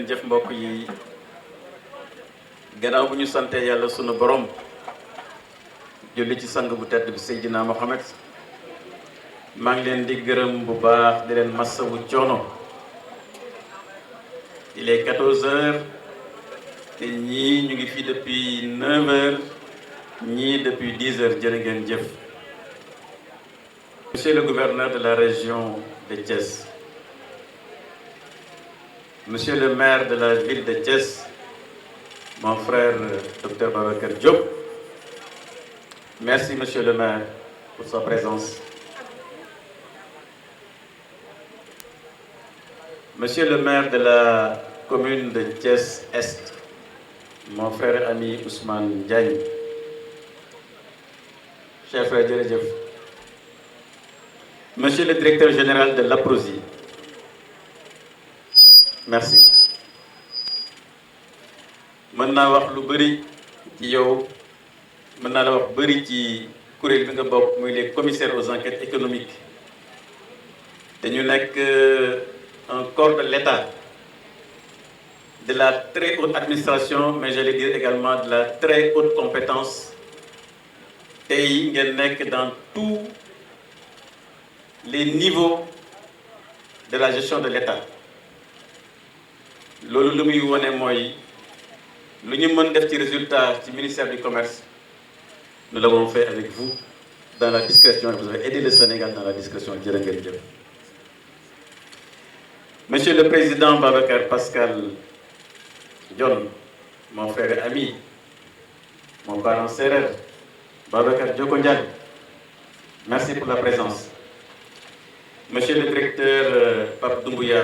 ngeen jëf mbokk yi gannaaw bu ñu sante yàlla sunu borom julli ci sang bu tedd bi Seydina Mohamed maa ngi leen di gërëm bu baax di leen massawu coono. Il est 14 heures te ñii ñu ngi fii depuis 9 heures ñii depuis 10 heures jërë ngeen jëf. Monsieur le gouverneur de la région de Thiès, Monsieur le maire de la ville de Thiès, mon frère Dr Babacar Diop, merci Monsieur le maire pour sa présence. Monsieur le maire de la commune de Thiès-Est, mon frère ami Ousmane Diagne, cher frère jërëjëf. Monsieur le directeur général de l'APROSI, merci. mën naa wax lu bëri ci yow mën naa la wax bëri ci kuréel bi nga bokk muy les commissaires aux enquêtes économiques te ñu nekk un corps de l'État, de la très haute administration, mais j'allais dire également de la très haute compétence. tey ngeen nekk dans tous les niveaux de la gestion de l'État. loolu lu muy wone mooy lu ñu mën def ci résultat ci ministère du commerce nous l'avons fait avec vous dans la discrétion. Vous avez aidé le Sénégal dans la discrétion. jërë ngeen jëf. Monsieur le Président Babacar Pascal Dione, mon frère et ami, mon parent sérère, Babacar Dioko Ndiaye, merci pour la présence. Monsieur le directeur Pape Doumbouya,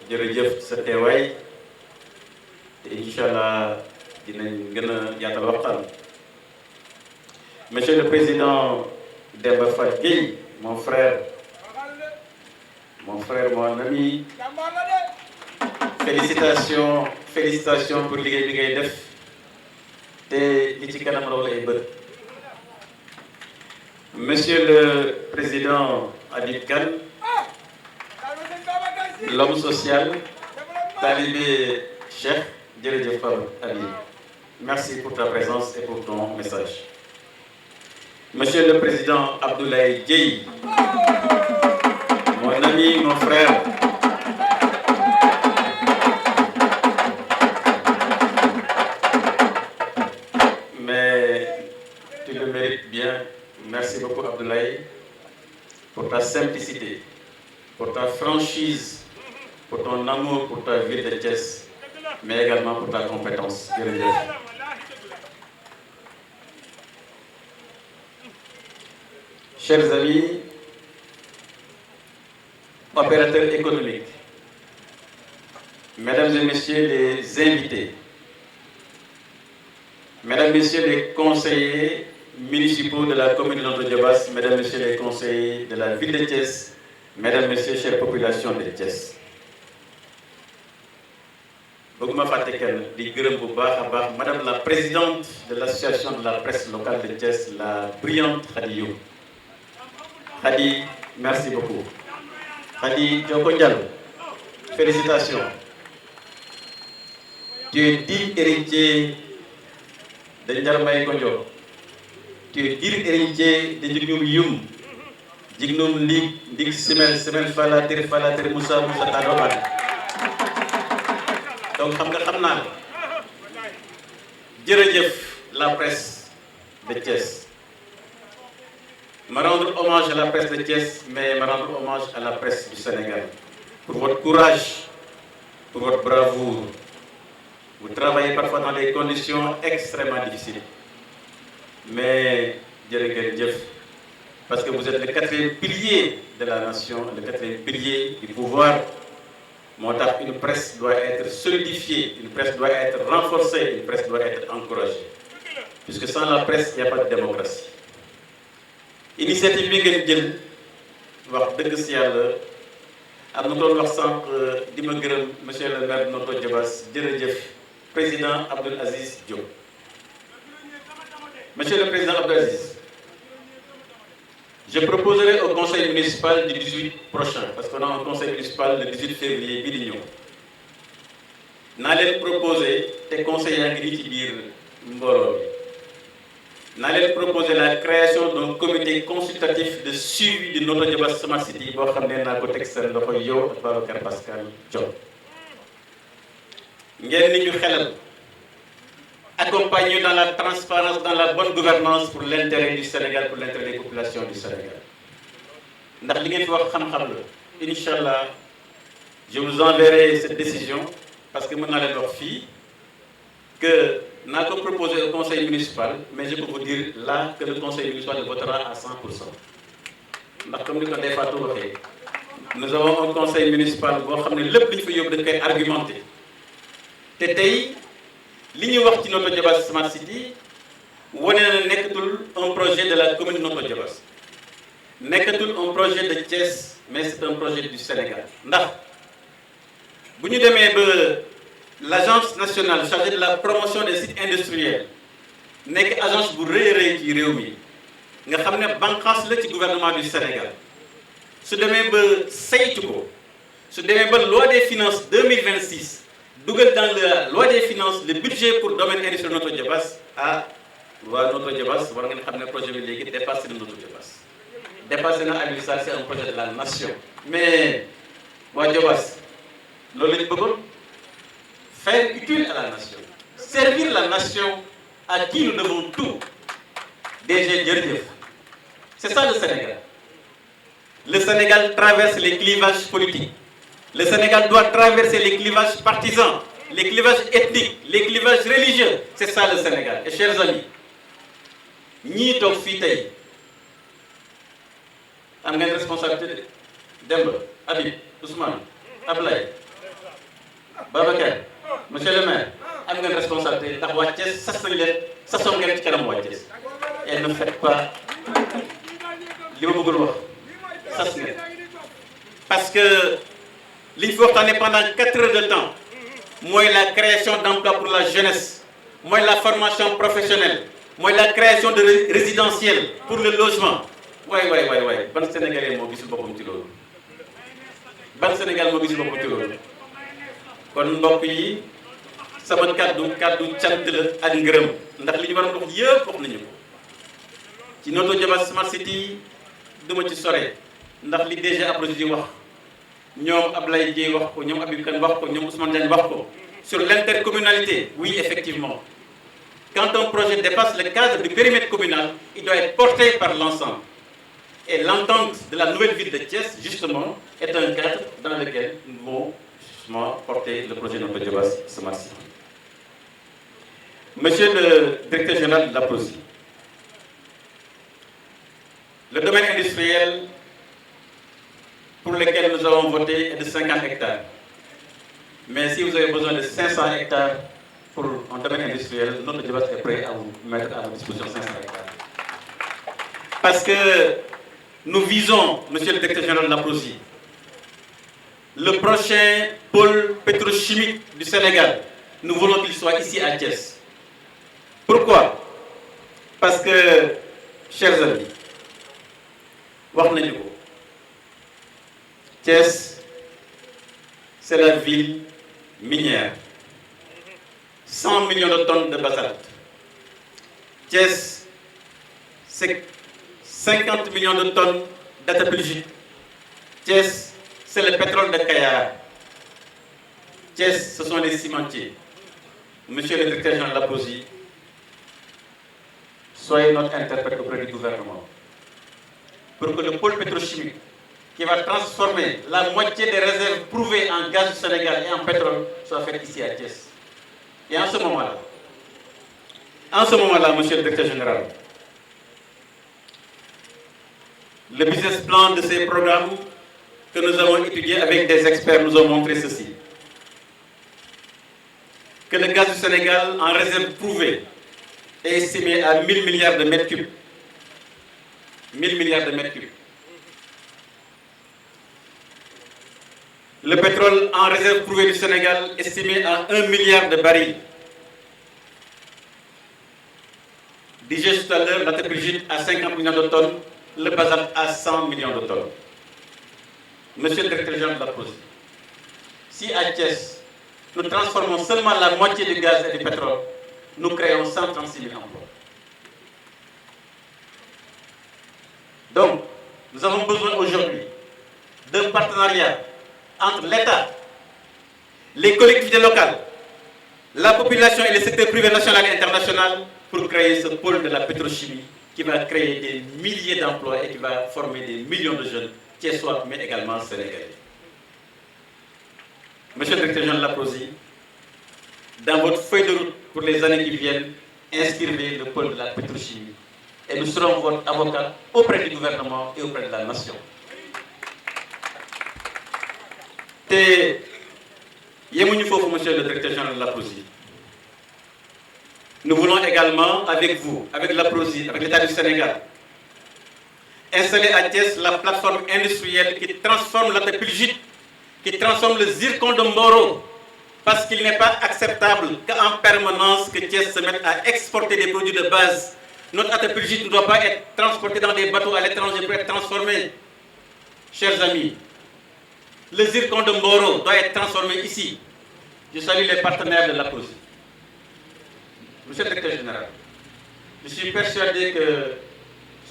jërëjëf sa teewaay te incha allah dinañ gën a yaatal waxtaan. Monsieur le Président Demba Fall Gueye, mon frère, mon ami, félicitations pour liggéey bi ngay def te li ci kanam raw la ay bët. Monsieur le Président Habib Kane, l'homme social, talibé Cheikh, jërëjëf Pape Habib, merci pour ta présence et pour ton message. Monsieur le Président Abdoulaye Dièye, mon ami, mon frère, mais tu le mérites bien. Merci beaucoup Abdoulaye pour ta simplicité, pour ta franchise, pour ton amour pour ta ville de Thiès, mais également pour ta compétence. Jërëjëf. Chers amis, opérateurs économiques, mesdames et messieurs les invités, mesdames et messieurs les conseillers municipaux de la commune de Notto Diobass, mesdames et messieurs les conseillers de la ville de Thiès, mesdames et messieurs, chère population de Thiès. bëgguma fàtte kenn di gërëm bu baax a baax madame la présidente de l'association de la presse locale de Thiès, la brillante Khady Youm. Khady, merci beaucoup. Khady Dioko Ndiaye, félicitations. Tu es digne héritier de Ndiarmay Kondio. Tu es digne héritier de Jignum Youm. Jignum Ndig Simel Falatir Moussa Tadoban. Donc xam naa jërëjëf la presse de Thiès. Me rendre hommage à la presse de Thiès, mais me rendre hommage à la presse du Sénégal pour votre courage, pour votre bravoure. Vous travaillez parfois dans des conditions extrêmement difficiles, mais jërë ngeen jëf parce que vous êtes le quatrième pilier de la nation, le quatrième pilier du pouvoir. moo tax une presse doit être solidifiée, une presse doit être renforcée, une presse doit être encouragée, puisque sans la presse il n'y a pas de démocratie. Initiative bi ngeen jël wax dëgg si yàlla am na doon wax sànq di ma gërëm monsieur le maire de Notto Diobass, jërëjëf président Abdoul Aziz Diop. Monsieur le président Abdoul Aziz, je proposerai au conseil municipal du 18 prochain, parce qu'on a un conseil municipal le 18 février bii di ñëw, naa leen proposer te conseil yaa ngi nii ci biir mbooloo bi naa leen proposer la création d'un comité consultatif de suivi de Notto Diobass Smart City boo xam ne naa ko teg seen loxo yow ak Babacar Pascal Diop ngeen ni ñu xelal accompagner dans la transparence, dans la bonne gouvernance pour l'intérêt du Sénégal, pour l'intérêt des populations du Sénégal. ndax li ngeen fi wax xam-xam la Inch'Allah, je vous enverrai cette décision parce que mën naa leen wax fii que naa ko proposé au conseil municipal, mais je peux vous dire là que le conseil municipal le votera à 100%. ndax comme ni ko Ndeye Fatou waxee nous avons un conseil municipal boo xam ne lépp li ñu fa yóbbu dañ koy argumenté te tey li ñuy wax ci Notto Diobass Smart City wane na nekkatul un projet de la commune Notto Diobass nekkatul un projet de Thiès mais c'est un projet du Sénégal ndax bu ñu demee ba l'agence nationale chargée de la promotion des sites industriels nekk agence bu rëy a rëy ci réew mi nga xam ne bànqaas la ci gouvernement du Sénégal su demee ba saytu ko su demee ba loi des finances 2026 dugal dans la loi des finances le budget pour domaine industriel Notto Diobass waa Notto Diobass war ngeen xam ne projet bi léegi dépassé na Notto Diobass dépassé na Aliou Sarr, c'est un projet de la nation mais waa Diobass loolu la ñu bëggoon faire utile à la nation servir la nation à qui nous devons tout DG jërëjëf c'est ça le Sénégal. Le Sénégal traverse les clivages politiques. Le Sénégal doit traverser les clivages partisans, les clivages ethniques, les clivages religieux. C'est ça le Sénégal. Et chers amis, ñii toog fii tey am ngeen responsabilité Demba, Habib, Ousmane, Ablaye, Babacar, monsieur le maire, am ngeen responsabilité ndax waa Thiès sas nañ leen sasoon ngeen ci kanam waa Thiès. Et ne faites pas li ma bëggul wax. Parce que li ñu fi waxtaanee pendant 4 heures de temps mooy la création d'emplois pour la jeunesse mooy la formation professionnelle mooy la création de résidentiels pour le logement waay ban Sénégalais moo gisul boppam ci loolu ban Sénégal moo gisul boppam ci loolu kon mbokk yi sama kaddu cant la ak ngërëm ndax li ñu war a wax yëpp wax nañu ko ci Notto Diobass Smart City duma ci sore ndax li DG Aprosidi wax ñoom Ablaye Dieye wax ko ñoom Habib Kane wax ko ñoom Ousmane Diagne wax ko sur l'intercommunalité. Oui, effectivement, quand un projet dépasse le cadre du périmètre communal, il doit être porté par l'ensemble. Et l'entente de la nouvelle ville de Thiès, justement, est un cadre dans lequel nous devons justement porter le projet Notto Diobass Smart City. Monsieur le directeur général de l'APROSI, le domaine industriel pour lequel nous avons voté est de 50 hectares. Mais si vous avez besoin de 500 hectares pour un domaine industriel, Notto Diobass est prêt à vous mettre à votre disposition 500 hectares. Parce que nous visons, monsieur le directeur général de l'APROSI, le prochain pôle pétrochimique du Sénégal. Nous voulons qu'il soit ici à Thiès. Pourquoi? Parce que, chers amis, wax nañu ko Thiès, c'est la ville minière. 100 millions de tonnes de basalte. Thiès, c'est 50 millions de tonnes d'atapulgite. Thiès, c'est le pétrole de Kayar. Thiès, ce sont les cimentiers. Monsieur le directeur général de l'APROSI, soyez notre interprète auprès du gouvernement pour que le pôle pétrochimique qui va transformer la moitié des réserves prouvées en gaz du Sénégal et en pétrole soit fait ici à Thiès. Et en ce moment-là, monsieur le directeur général, le business plan de ces programmes que nous avons étudiés avec des experts nous ont montré ceci. Que le gaz du Sénégal en réserve prouvée est estimé à 1000 milliards de mètres cubes. 1000 milliards de mètres cubes. Le pétrole en réserve prouvée du Sénégal estimé à 1 milliard de barils. Disais tout à l'heure, la tépulgite à 50 millions de tonnes, le basalte à 100 millions de tonnes. Monsieur le directeur général de l'APROSI, si à Thiès, nous transformons seulement la moitié du gaz et du pétrole, nous créons 136 000 emplois. Donc, nous avons besoin aujourd'hui d'un partenariat entre l'État, les collectivités locales, la population et le secteur privé national et international pour créer ce pôle de la pétrochimie qui va créer des milliers d'emplois et qui va former des millions de jeunes thiessois, mais également sénégalais. Monsieur le directeur général Laprosy, dans votre feuille de route pour les années qui viennent, inscrivez le pôle de la pétrochimie et nous serons votre avocat auprès du gouvernement et auprès de la nation. Et yemuñu foofu, monsieur le directeur général Laprosy. Nous voulons également, avec vous, avec Laprosy, avec l'État du Sénégal, installer à Thiès la plateforme industrielle qui transforme la tépulgite, qui transforme le zircon de Mboro, parce qu'il n'est pas acceptable qu'en permanence que Thiès se mette à exporter des produits de base. Notre atépulgite ne doit pas être transporté dans des bateaux à l'étranger pour être transformé. Chers amis, le zircon de Mboro doit être transformé ici. Je salue les partenaires de Laprosy. Monsieur le directeur général, je suis persuadé que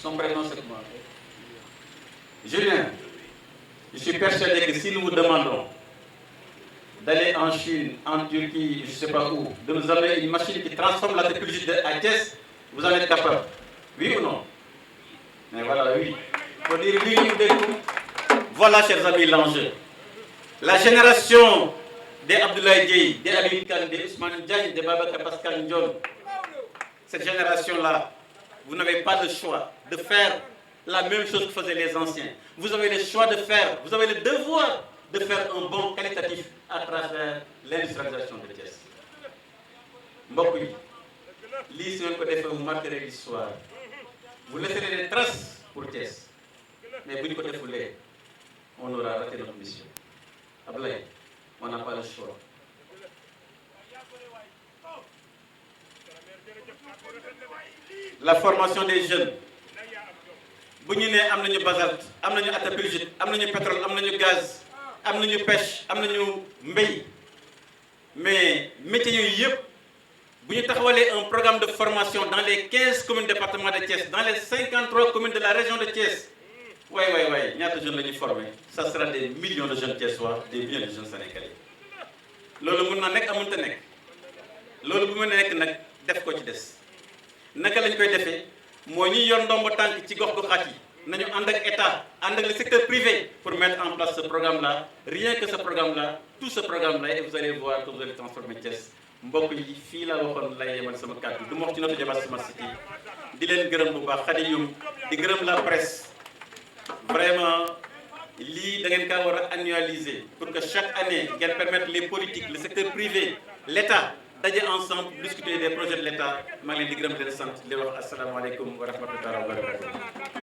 son prénom c'est comment? Julien, je suis persuadé que si nous vous demandons d'aller en Chine, en Turquie, je ne sais pas où, de nous amener une machine qui transforme la tépulgite à Thiès, vous en êtes capable? Oui ou non? Mais voilà, oui. Il faut dire oui ou non. Voilà, chers amis, l'enjeu. La génération des Abdoulaye Dièye, des Habib Kane, des Ousmane Diagne, des Babacar Pascal Ndione, cette génération-là, vous n'avez pas le choix de faire la même chose que faisaient les anciens. Vous avez le choix de faire, vous avez le devoir de faire un bond qualitatif à travers l'industrialisation de Thiès. Mbokk yi, lii su ngeen ko defee vous marquerez l'histoire. Vous laisserez des traces pour Thiès. Mais bu ñu ko defulee, on aura raté notre mission. Ablaye, on n'a pas le choix. La formation des jeunes. Bu ñu nee am nañu basalte, am nañu atépulgite, am nañu pétrole, am nañu gaz, am nañu pêche, am nañu mbéy. Mais métiers yooyu yëpp bu ñu taxawalee un programme de formation dans les 15 communes département de Thiès, dans les 53 communes de la région de Thiès. waay ñaata jeunes la ñuy former, ça sera des millions de jeunes thiessois, des millions de jeunes sénégalais. Loolu mën na nekk amunte nekk. Loolu bu mu nekk nag def ko ci des. Naka lañ koy defee moo ñuy yor ndombo tànk ci gox-goxaat yi nañu ànd ak état ànd ak le secteur privé pour mettre en place ce programme-là. Rien que ce programme-là, tout ce programme-là, et vous allez voir que vous allez transformer Thiès. Mbokk yi fii laa waxoon lay yemal sama kàddu du ma wax ci notre débat Smart City di leen gërëm bu baax Khady Youm di gërëm la presse. Vraiment lii da ngeen kaa war a annualiser pour que chaque année ngeen permettre les politiques, le secteur privé, l'État daje ensemble discuter des projets de l'État. Maa ngi leen di gërëm di leen sant di wax asalaamaaleykum wa rahmatullahi wa barakatuh.